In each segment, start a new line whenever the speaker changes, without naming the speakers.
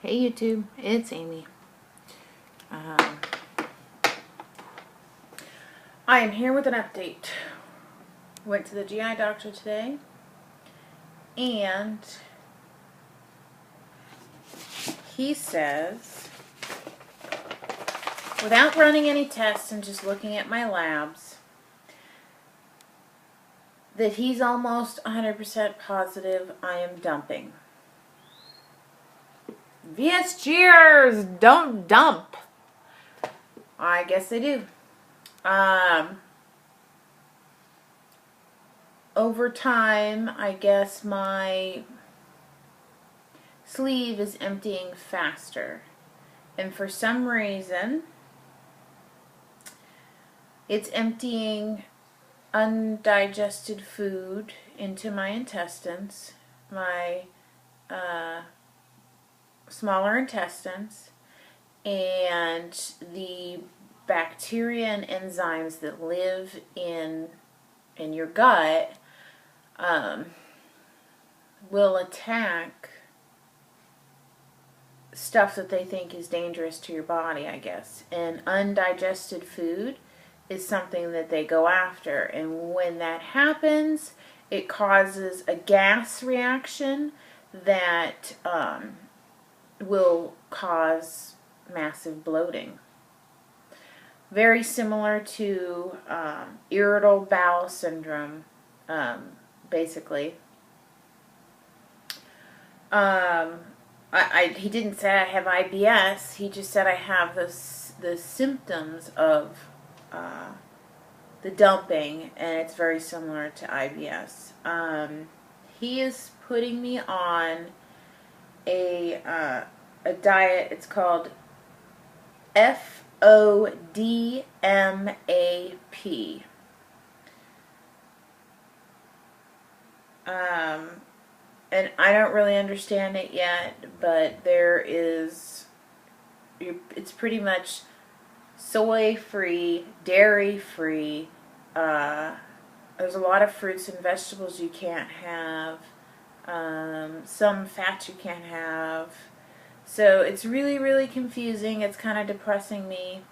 Hey YouTube, it's Amy. I am here with an update. Went to the GI doctor today, and he says, without running any tests and just looking at my labs, that he's almost 100% positive I am dumping. VSGers don't dump. I guess they do. Over time, I guess my sleeve is emptying faster. And for some reason, it's emptying undigested food into my intestines, my smaller intestines, and the bacteria and enzymes that live in your gut will attack stuff that they think is dangerous to your body, I guess. And undigested food is something that they go after. And when that happens, it causes a gas reaction that will cause massive bloating. Very similar to irritable bowel syndrome, basically. He didn't say I have IBS. He just said I have the symptoms of the dumping, and it's very similar to IBS. He is putting me on a diet. It's called FODMAP. And I don't really understand it yet, but it's pretty much soy-free, dairy-free. There's a lot of fruits and vegetables you can't have. Some fats you can't have. So it's really, really confusing. It's kind of depressing me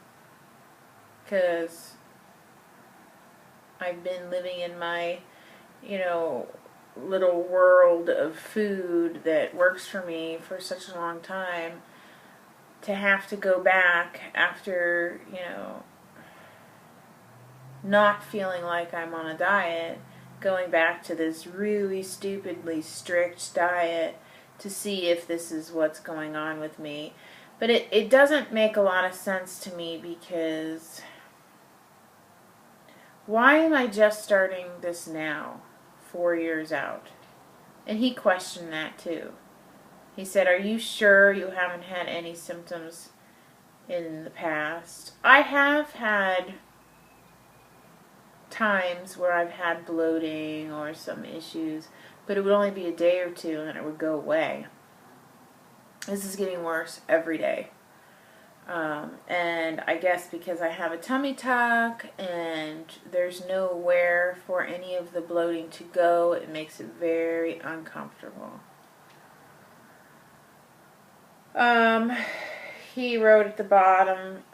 because I've been living in my, little world of food that works for me for such a long time, to have to go back after, not feeling like I'm on a diet, going back to this really stupidly strict diet to see if this is what's going on with me. But it doesn't make a lot of sense to me, because why am I just starting this now, 4 years out? And he questioned that too. He said, are you sure you haven't had any symptoms in the past? I have had times where I've had bloating or some issues, but it would only be a day or two and then it would go away. This is getting worse every day. And I guess because I have a tummy tuck and there's nowhere for any of the bloating to go, it makes it very uncomfortable. He wrote at the bottom,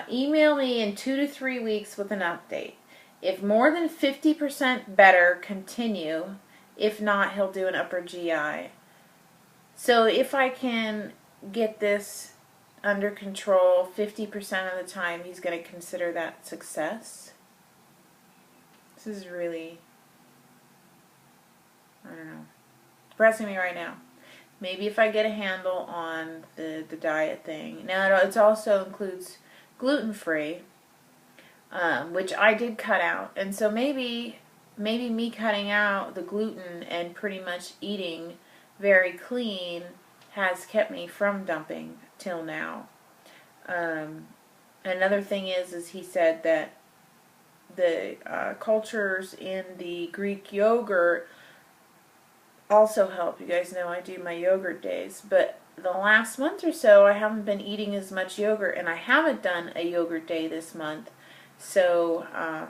email me in 2 to 3 weeks with an update. If more than 50% better, continue. If not, he'll do an upper GI. So if I can get this under control 50% of the time, he's going to consider that success. This is really, I don't know, depressing me right now. Maybe if I get a handle on the diet thing. Now, it also includes gluten-free, which I did cut out. And so maybe me cutting out the gluten and pretty much eating very clean has kept me from dumping till now. Another thing is he said that the cultures in the Greek yogurt also help. You guys know I do my yogurt days, but the last month or so I haven't been eating as much yogurt, and I haven't done a yogurt day this month. So, I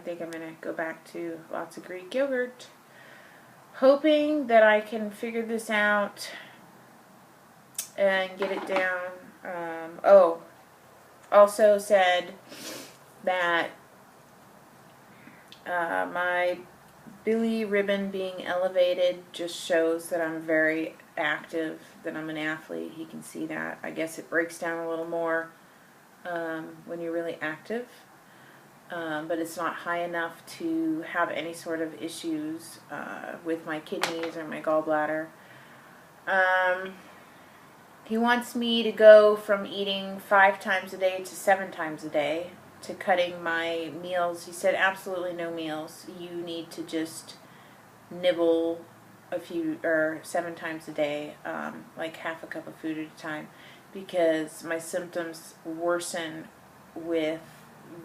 think I'm going to go back to lots of Greek yogurt, hoping that I can figure this out and get it down. Oh, also said that my bilirubin being elevated just shows that I'm very active, that I'm an athlete. He can see that. I guess it breaks down a little more when you're really active. But it's not high enough to have any sort of issues with my kidneys or my gallbladder. He wants me to go from eating 5 times a day to 7 times a day, to cutting my meals. He said absolutely no meals. You need to just nibble a few, or 7 times a day, like half a cup of food at a time, because my symptoms worsen with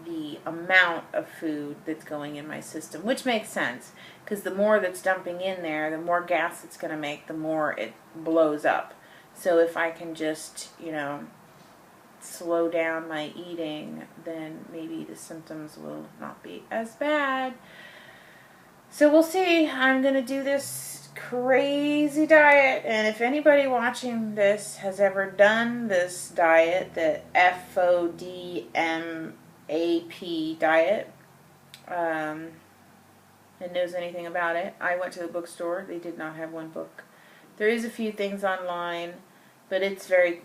the amount of food that's going in my system, which makes sense, because the more that's dumping in there, the more gas it's going to make, the more it blows up. So if I can just, slow down my eating, then maybe the symptoms will not be as bad. So we'll see. I'm going to do this crazy diet, and if anybody watching this has ever done this diet, the FODMAP diet, and knows anything about it, I went to the bookstore. They did not have one book. There is a few things online, but it's very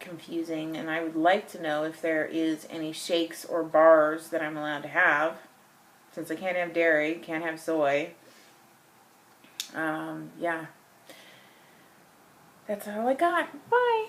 confusing, and I would like to know if there is any shakes or bars that I'm allowed to have, since I can't have dairy, can't have soy. Yeah. That's all I got. Bye.